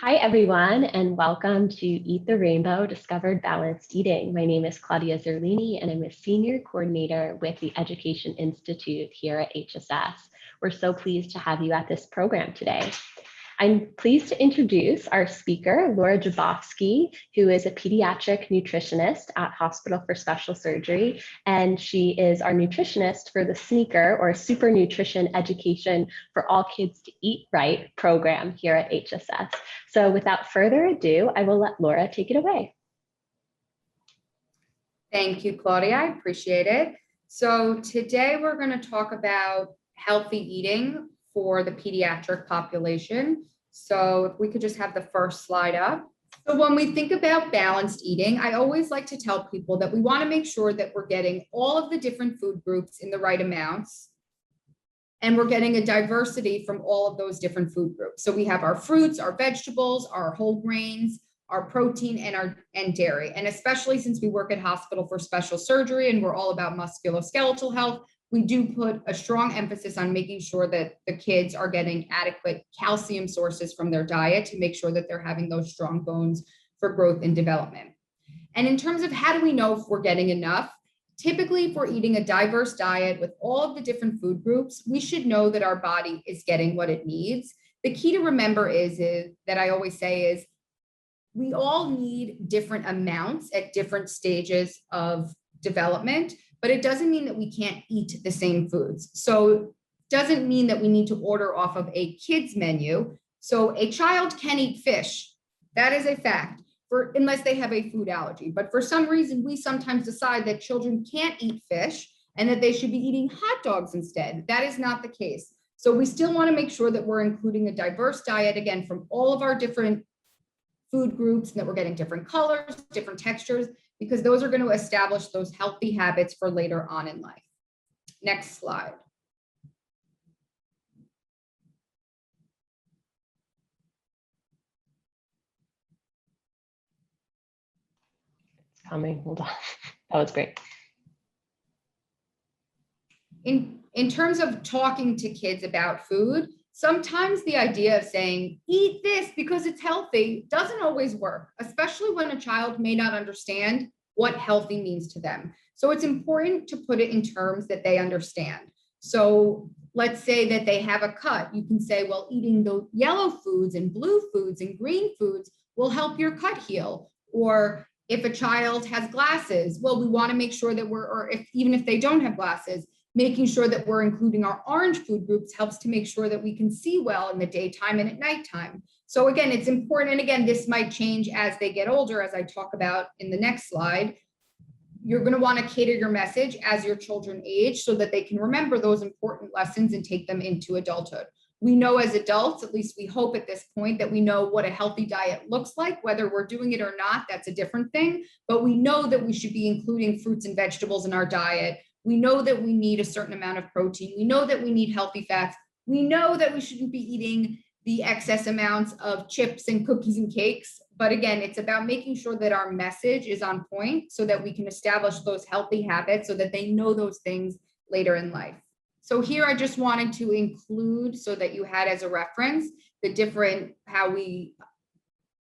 Hi, everyone, and welcome to Eat the Rainbow Discovered Balanced Eating. My name is Claudia Zerlini, and I'm a senior coordinator with the Education Institute here at HSS. We're so pleased to have you at this program today. I'm pleased to introduce our speaker, Laura Jabovsky, who is a pediatric nutritionist at Hospital for Special Surgery, and she is our nutritionist for the SNEAKER, or Super Nutrition Education for All Kids to Eat Right program here at HSS. So without further ado, I will let Laura take it away. Thank you, Claudia. I appreciate it. So today we're going to talk about healthy eating for the pediatric population. So if we could just have the first slide up. So when we think about balanced eating, I always like to tell people that we want to make sure that we're getting all of the different food groups in the right amounts. And we're getting a diversity from all of those different food groups. So we have our fruits, our vegetables, our whole grains, our protein, and dairy. And especially since we work at Hospital for Special Surgery and we're all about musculoskeletal health, we do put a strong emphasis on making sure that the kids are getting adequate calcium sources from their diet to make sure that they're having those strong bones for growth and development. And in terms of how do we know if we're getting enough? Typically, if we're eating a diverse diet with all of the different food groups, we should know that our body is getting what it needs. The key to remember is that I always say is we all need different amounts at different stages of development, but it doesn't mean that we can't eat the same foods. So it doesn't mean that we need to order off of a kid's menu. So a child can eat fish. That is a fact. Unless they have a food allergy. But for some reason, we sometimes decide that children can't eat fish and that they should be eating hot dogs instead. That is not the case. So we still want to make sure that we're including a diverse diet, again, from all of our different food groups, and that we're getting different colors, different textures, because those are going to establish those healthy habits for later on in life. Next slide. Coming, hold on. That was great. In terms of talking to kids about food, sometimes the idea of saying, eat this because it's healthy doesn't always work, especially when a child may not understand what healthy means to them. So it's important to put it in terms that they understand. So let's say that they have a cut. You can say, well, eating the yellow foods and blue foods and green foods will help your cut heal. Or if a child has glasses, well, we want to make sure that even if they don't have glasses, making sure that we're including our orange food groups helps to make sure that we can see well in the daytime and at nighttime. So again, it's important. And again, this might change as they get older, as I talk about in the next slide. You're going to want to cater your message as your children age so that they can remember those important lessons and take them into adulthood. We know as adults, at least we hope at this point, that we know what a healthy diet looks like. Whether we're doing it or not, that's a different thing. But we know that we should be including fruits and vegetables in our diet. We know that we need a certain amount of protein. We know that we need healthy fats. We know that we shouldn't be eating the excess amounts of chips and cookies and cakes. But again, it's about making sure that our message is on point so that we can establish those healthy habits so that they know those things later in life. So here I just wanted to include, so that you had as a reference, how we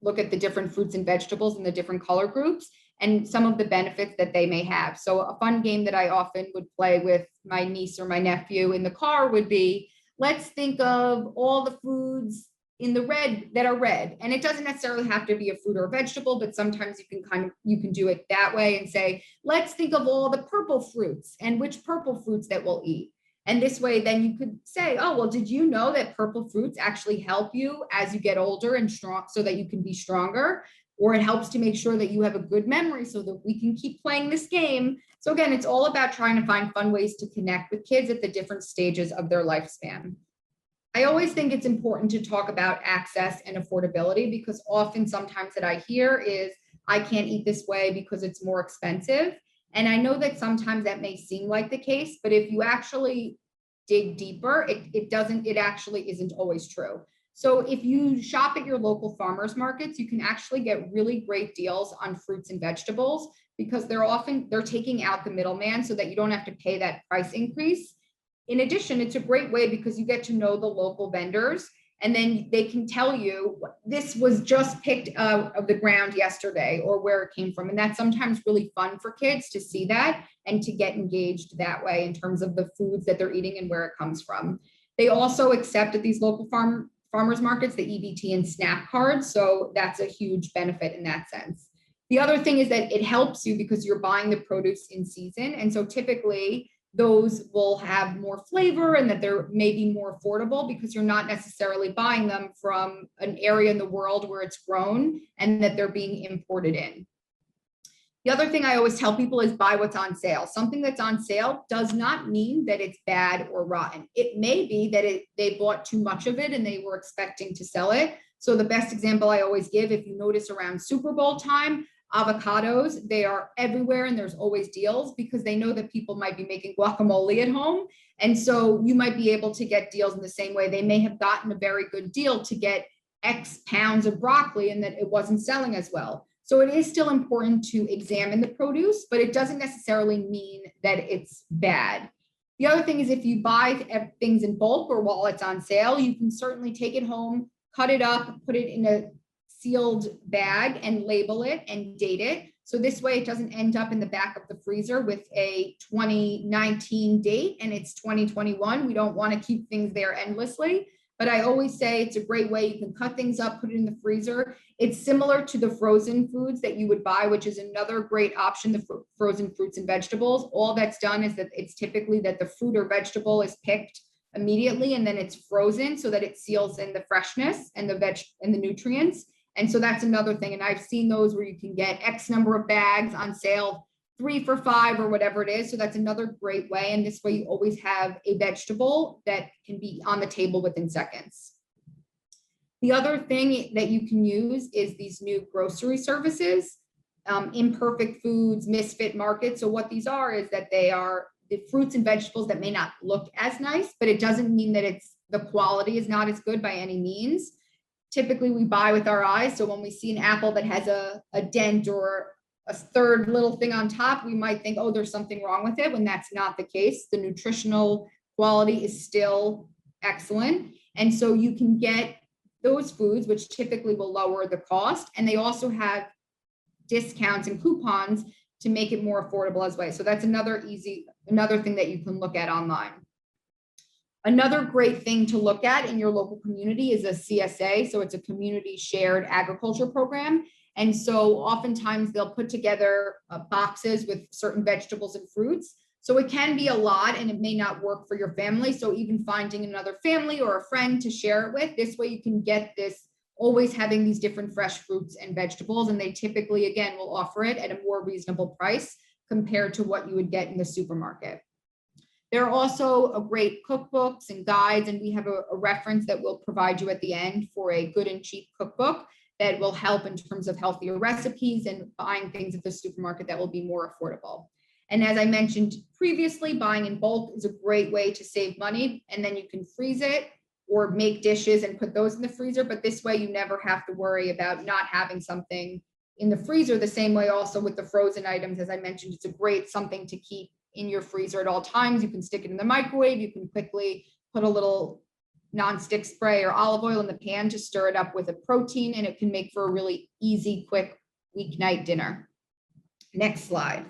look at the different fruits and vegetables and the different color groups and some of the benefits that they may have. So a fun game that I often would play with my niece or my nephew in the car would be, let's think of all the foods in the red that are red. And it doesn't necessarily have to be a fruit or a vegetable, but sometimes you can do it that way and say, let's think of all the purple fruits and which purple fruits that we'll eat. And this way, then you could say, oh, well, did you know that purple fruits actually help you as you get older and strong so that you can be stronger? Or it helps to make sure that you have a good memory so that we can keep playing this game. So again, it's all about trying to find fun ways to connect with kids at the different stages of their lifespan. I always think it's important to talk about access and affordability because often sometimes that I hear is, I can't eat this way because it's more expensive. And I know that sometimes that may seem like the case, but if you actually dig deeper, it actually isn't always true. So if you shop at your local farmers markets, you can actually get really great deals on fruits and vegetables because they're taking out the middleman so that you don't have to pay that price increase. In addition, it's a great way because you get to know the local vendors And then they can tell you this was just picked out of the ground yesterday or where it came from. And that's sometimes really fun for kids to see that and to get engaged that way in terms of the foods that they're eating and where it comes from. They also accept at these local farmers markets the EBT and SNAP cards. So that's a huge benefit in that sense. The other thing is that it helps you because you're buying the produce in season. And so typically those will have more flavor and that they're maybe more affordable because you're not necessarily buying them from an area in the world where it's grown and that they're being imported in. The other thing I always tell people is buy what's on sale. Something that's on sale does not mean that it's bad or rotten. It may be that they bought too much of it and they were expecting to sell it. So the best example I always give, if you notice around Super Bowl time, avocados, they are everywhere and there's always deals because they know that people might be making guacamole at home. And so you might be able to get deals in the same way. They may have gotten a very good deal to get X pounds of broccoli and that it wasn't selling as well. So it is still important to examine the produce, but it doesn't necessarily mean that it's bad. The other thing is if you buy things in bulk or while it's on sale, you can certainly take it home, cut it up, put it in a sealed bag and label it and date it. So this way it doesn't end up in the back of the freezer with a 2019 date and it's 2021. We don't want to keep things there endlessly. But I always say it's a great way. You can cut things up, put it in the freezer. It's similar to the frozen foods that you would buy, which is another great option, the frozen fruits and vegetables. All that's done is that it's typically that the fruit or vegetable is picked immediately and then it's frozen so that it seals in the freshness and the nutrients. And so that's another thing. And I've seen those where you can get X number of bags on sale, 3 for $5 or whatever it is. So that's another great way. And this way you always have a vegetable that can be on the table within seconds. The other thing that you can use is these new grocery services, Imperfect Foods, Misfit Market. So what these are is that they are the fruits and vegetables that may not look as nice, but it doesn't mean that the quality is not as good by any means. Typically we buy with our eyes. So when we see an apple that has a dent or a third little thing on top, we might think, oh, there's something wrong with it, when that's not the case. The nutritional quality is still excellent. And so you can get those foods, which typically will lower the cost. And they also have discounts and coupons to make it more affordable as well. So that's another thing that you can look at online. Another great thing to look at in your local community is a CSA. So it's a community shared agriculture program. And so oftentimes they'll put together boxes with certain vegetables and fruits. So it can be a lot and it may not work for your family. So even finding another family or a friend to share it with, this way you can get this, always having these different fresh fruits and vegetables. And they typically, again, will offer it at a more reasonable price compared to what you would get in the supermarket. There are also great cookbooks and guides, and we have a reference that we'll provide you at the end for a good and cheap cookbook that will help in terms of healthier recipes and buying things at the supermarket that will be more affordable. And as I mentioned previously, buying in bulk is a great way to save money, and then you can freeze it or make dishes and put those in the freezer. But this way you never have to worry about not having something in the freezer. The same way also with the frozen items, as I mentioned, it's a great something to keep in your freezer at all times. You can stick it in the microwave. You can quickly put a little nonstick spray or olive oil in the pan to stir it up with a protein, and it can make for a really easy, quick weeknight dinner. Next slide.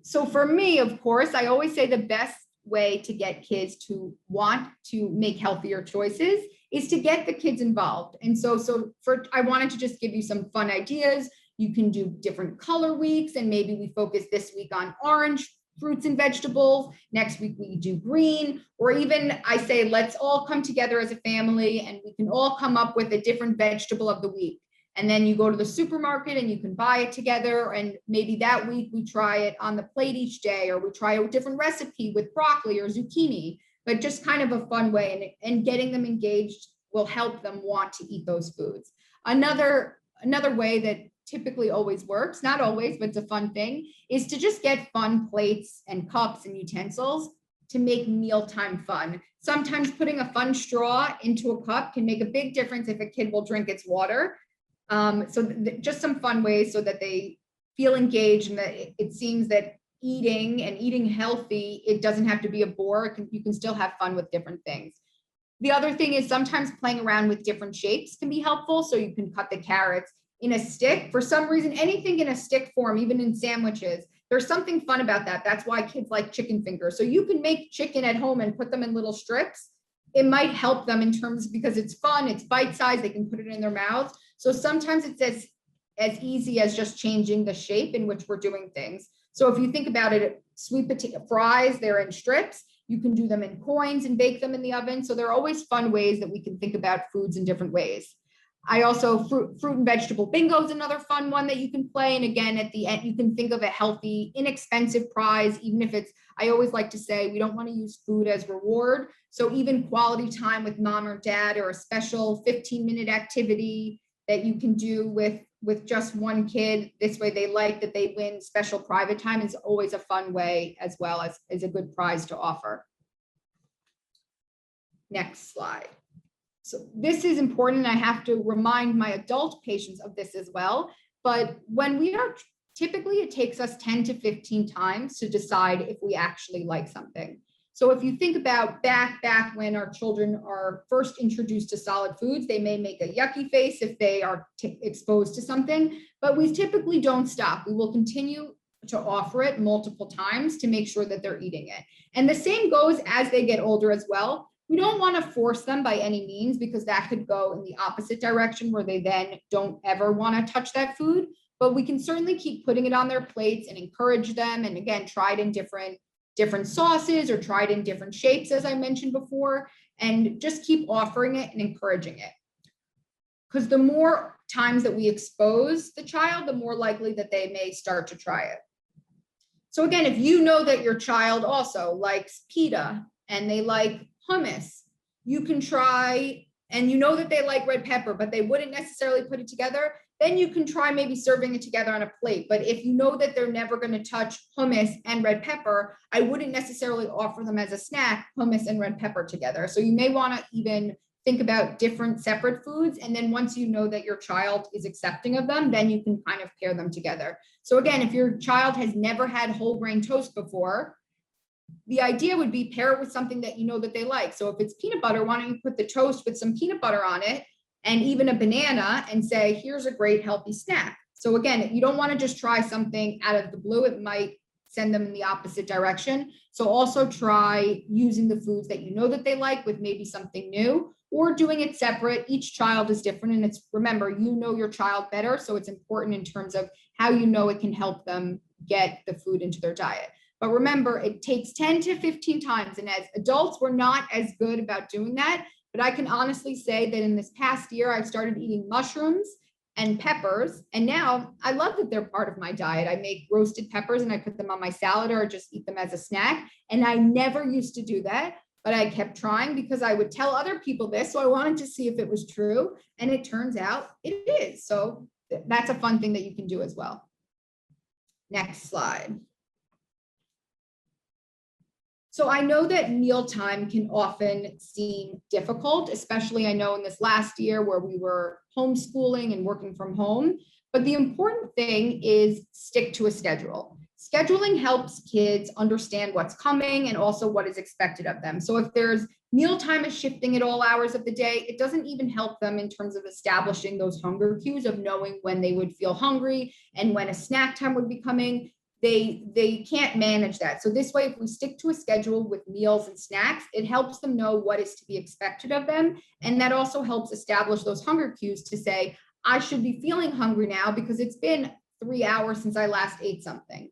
So for me, of course, I always say the best way to get kids to want to make healthier choices is to get the kids involved. And so I wanted to just give you some fun ideas. You can do different color weeks, and maybe we focus this week on orange fruits and vegetables. Next week we do green, or even I say, let's all come together as a family and we can all come up with a different vegetable of the week. And then you go to the supermarket and you can buy it together. And maybe that week we try it on the plate each day, or we try a different recipe with broccoli or zucchini, but just kind of a fun way, and getting them engaged will help them want to eat those foods. Another way that typically always works, not always, but it's a fun thing, is to just get fun plates and cups and utensils to make mealtime fun. Sometimes putting a fun straw into a cup can make a big difference if a kid will drink its water. Just some fun ways so that they feel engaged and that it seems that eating and eating healthy, it doesn't have to be a bore. You can still have fun with different things. The other thing is sometimes playing around with different shapes can be helpful. So you can cut the carrots in a stick. For some reason, anything in a stick form, even in sandwiches, there's something fun about that. That's why kids like chicken fingers. So you can make chicken at home and put them in little strips. It might help them in terms because it's fun, it's bite-sized, they can put it in their mouths. So sometimes it's as easy as just changing the shape in which we're doing things. So if you think about it, sweet potato fries, they're in strips. You can do them in coins and bake them in the oven. So there are always fun ways that we can think about foods in different ways. I also, fruit and vegetable bingo is another fun one that you can play. And again, at the end, you can think of a healthy, inexpensive prize, even if it's, I always like to say, we don't want to use food as reward. So even quality time with mom or dad, or a special 15-minute activity that you can do with just one kid. This way they like that they win special private time is always a fun way, as well as a good prize to offer. Next slide. So this is important. I have to remind my adult patients of this as well. But when we are, typically it takes us 10 to 15 times to decide if we actually like something. So if you think about back when our children are first introduced to solid foods, they may make a yucky face if they are exposed to something, but we typically don't stop. We will continue to offer it multiple times to make sure that they're eating it. And the same goes as they get older as well. We don't want to force them by any means, because that could go in the opposite direction where they then don't ever want to touch that food. But we can certainly keep putting it on their plates and encourage them. And again, try it in different sauces, or tried in different shapes, as I mentioned before, and just keep offering it and encouraging it. Because the more times that we expose the child, the more likely that they may start to try it. So again, if you know that your child also likes pita and they like hummus, you can try, and you know that they like red pepper, but they wouldn't necessarily put it together, then you can try maybe serving it together on a plate. But if you know that they're never going to touch hummus and red pepper, I wouldn't necessarily offer them as a snack, hummus and red pepper together. So you may want to even think about different separate foods. And then once you know that your child is accepting of them, then you can kind of pair them together. So again, if your child has never had whole grain toast before, the idea would be pair it with something that you know that they like. So if it's peanut butter, why don't you put the toast with some peanut butter on it, and even a banana, and say, here's a great healthy snack. So again, you don't want to just try something out of the blue. It might send them in the opposite direction. So also try using the foods that you know that they like with maybe something new, or doing it separate. Each child is different, and it's, remember, you know your child better. So it's important in terms of how you know it can help them get the food into their diet. But remember, it takes 10 to 15 times. And as adults, we're not as good about doing that. But I can honestly say that in this past year, I've started eating mushrooms and peppers. And now I love that they're part of my diet. I make roasted peppers and I put them on my salad, or just eat them as a snack. And I never used to do that, but I kept trying because I would tell other people this. So I wanted to see if it was true. And it turns out it is. So that's a fun thing that you can do as well. Next slide. So I know that mealtime can often seem difficult, especially I know in this last year where we were homeschooling and working from home. But the important thing is stick to a schedule. Scheduling helps kids understand what's coming and also what is expected of them. So if there's mealtime is shifting at all hours of the day, it doesn't even help them in terms of establishing those hunger cues of knowing when they would feel hungry and when a snack time would be coming. They can't manage that. So this way, if we stick to a schedule with meals and snacks, it helps them know what is to be expected of them. And that also helps establish those hunger cues to say, I should be feeling hungry now because it's been 3 hours since I last ate something.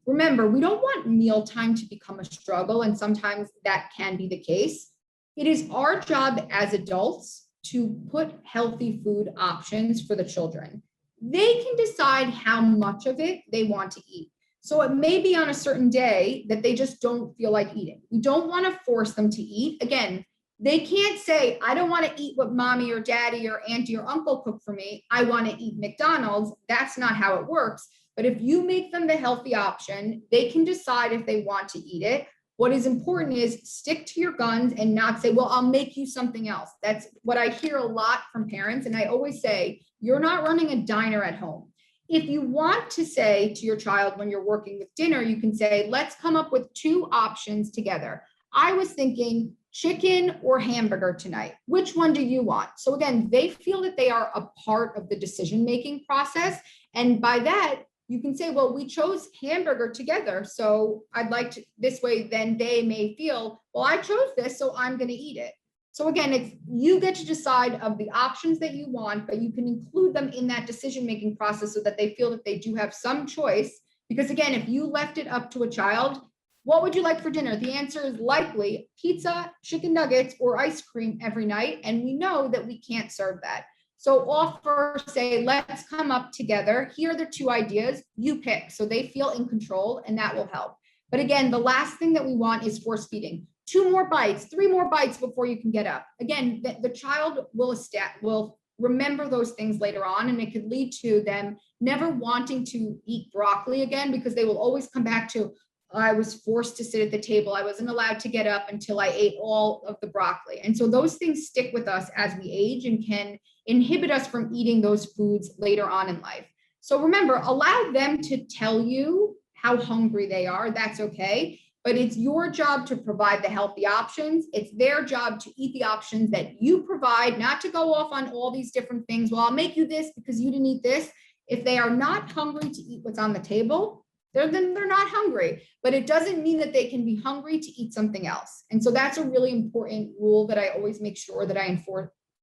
Remember, we don't want mealtime to become a struggle, and sometimes that can be the case. It is our job as adults to put healthy food options for the children. They can decide how much of it they want to eat. So it may be on a certain day that they just don't feel like eating. We don't want to force them to eat. Again, they can't say, I don't want to eat what mommy or daddy or auntie or uncle cook for me. I want to eat McDonald's. That's not how it works. But if you make them the healthy option, they can decide if they want to eat it. What is important is stick to your guns and not say, well, I'll make you something else. That's what I hear a lot from parents. And I always say, you're not running a diner at home. If you want to say to your child when you're working with dinner, you can say, let's come up with 2 options together. I was thinking chicken or hamburger tonight. Which one do you want? So again, they feel that they are a part of the decision-making process. And by that, you can say, well, we chose hamburger together. So I'd like to, this way, then they may feel, well, I chose this, so I'm going to eat it. So again, it's, you get to decide of the options that you want, but you can include them in that decision-making process so that they feel that they do have some choice. Because again, if you left it up to a child, what would you like for dinner? The answer is likely pizza, chicken nuggets, or ice cream every night. And we know that we can't serve that. So offer, say, let's come up together. Here are the 2 ideas, you pick. So they feel in control, and that will help. But again, the last thing that we want is force feeding. 2 more bites, 3 more bites before you can get up. Again, the child will remember those things later on, and it could lead to them never wanting to eat broccoli again, because they will always come back to, I was forced to sit at the table. I wasn't allowed to get up until I ate all of the broccoli. And so those things stick with us as we age and can inhibit us from eating those foods later on in life. So remember, allow them to tell you how hungry they are. That's okay. But it's your job to provide the healthy options. It's their job to eat the options that you provide, not to go off on all these different things. Well, I'll make you this because you didn't eat this. If they are not hungry to eat what's on the table, then they're not hungry, but it doesn't mean that they can be hungry to eat something else. And so that's a really important rule that I always make sure that I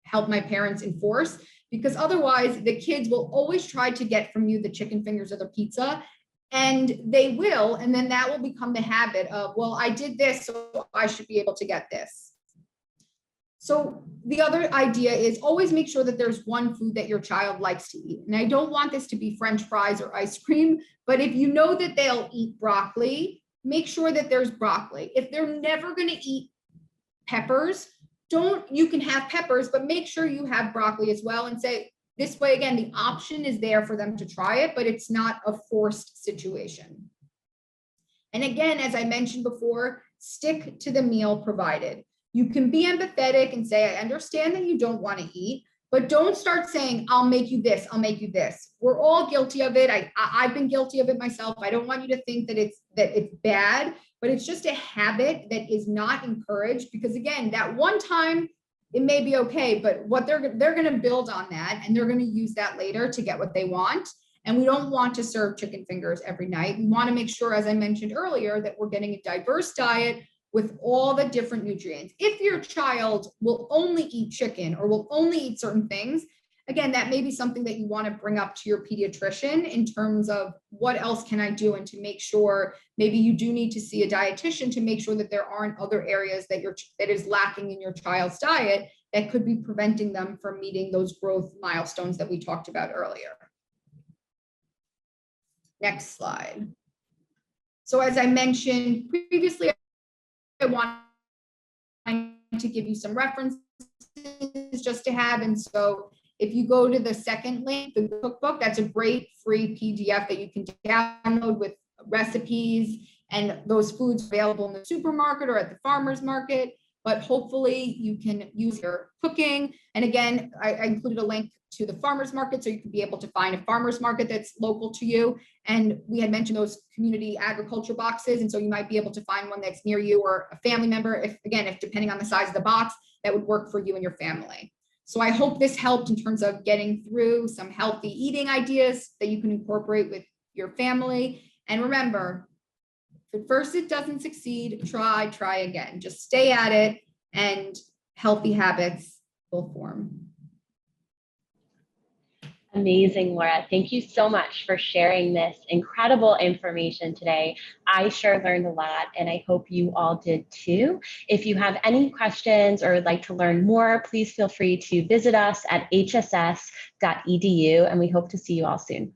help my parents enforce, because otherwise the kids will always try to get from you the chicken fingers or the pizza, and they will, and then that will become the habit of, well, I did this, so I should be able to get this. So the other idea is always make sure that there's one food that your child likes to eat. And I don't want this to be French fries or ice cream, but if you know that they'll eat broccoli, make sure that there's broccoli. If they're never going to eat peppers, you can have peppers, but make sure you have broccoli as well, and say, this way, again, the option is there for them to try it, but it's not a forced situation. And again, as I mentioned before, stick to the meal provided. You can be empathetic and say, I understand that you don't want to eat, but don't start saying, I'll make you this, I'll make you this. We're all guilty of it. I've been guilty of it myself. I don't want you to think that it's bad, but it's just a habit that is not encouraged, because again, that one time it may be okay, but what they're going to build on that, and they're going to use that later to get what they want. And we don't want to serve chicken fingers every night. We want to make sure, as I mentioned earlier, that we're getting a diverse diet with all the different nutrients. If your child will only eat chicken or will only eat certain things, again, that may be something that you want to bring up to your pediatrician in terms of what else can I do, and to make sure maybe you do need to see a dietitian to make sure that there aren't other areas that is lacking in your child's diet that could be preventing them from meeting those growth milestones that we talked about earlier. Next slide. So as I mentioned previously, I want to give you some references just to have. And so if you go to the second link, the cookbook, that's a great free PDF that you can download with recipes and those foods available in the supermarket or at the farmer's market. But hopefully you can use your cooking. And again, I included a link to the farmer's market, so you can be able to find a farmer's market that's local to you. And we had mentioned those community agriculture boxes. And so you might be able to find one that's near you, or a family member, if depending on the size of the box, that would work for you and your family. So I hope this helped in terms of getting through some healthy eating ideas that you can incorporate with your family. And remember, if at first it doesn't succeed, try again. Just stay at it, and healthy habits will form. Amazing, Laura. Thank you so much for sharing this incredible information today. I sure learned a lot, and I hope you all did too. If you have any questions or would like to learn more, please feel free to visit us at hss.edu, and we hope to see you all soon.